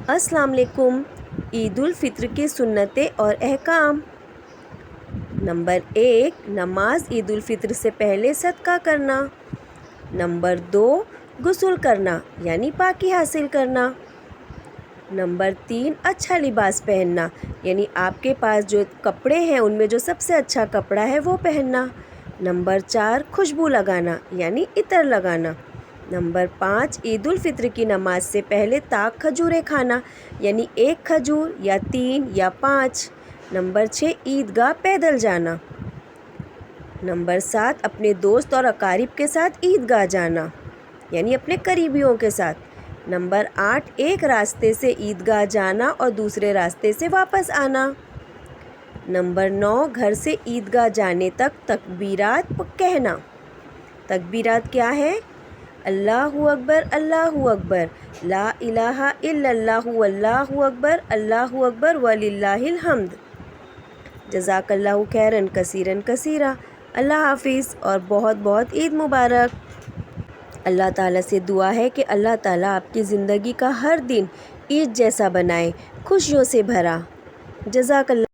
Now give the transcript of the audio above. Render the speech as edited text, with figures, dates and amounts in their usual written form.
अस्सलाम वालेकुम। ईद उल फित्र की सुन्नतें और अहकाम। नंबर 1, नमाज ईद उल फित्र से पहले सदका करना। नंबर 2, गुस्ल करना यानी पाकी हासिल करना। नंबर 3, अच्छा लिबास पहनना यानी आपके पास जो कपड़े हैं उनमें जो सबसे अच्छा कपड़ा है वो पहनना। नंबर 4, खुशबू लगाना यानी इतर लगाना। नंबर 5, ईद उल फित्र की नमाज से पहले ताक खजूरें खाना यानी 1 खजूर या 3 या 5। नंबर 6, ईदगाह पैदल जाना। नंबर 7, अपने दोस्त और अकारिब के साथ ईदगाह जाना यानी अपने करीबियों के साथ। नंबर 8, एक रास्ते से ईदगाह जाना और दूसरे रास्ते से वापस आना। नंबर 9, घर से ईदगाह जाने तक तकबीरात कहना। तकबीरात क्या है? अल्लाहु अकबर, ला इलाहा इल्लल्लाहु वल्लाहु अकबर वलिल्लाहिल हम्द। जज़ाकल्लाहु खैरन कसीरन कसीरा। अल्लाह हाफिज़ और बहुत बहुत ईद मुबारक। अल्लाह ताला से दुआ है कि अल्लाह ताला आपकी ज़िंदगी का हर दिन ईद जैसा बनाए, खुशियों से भरा। जज़ाकल्लाह।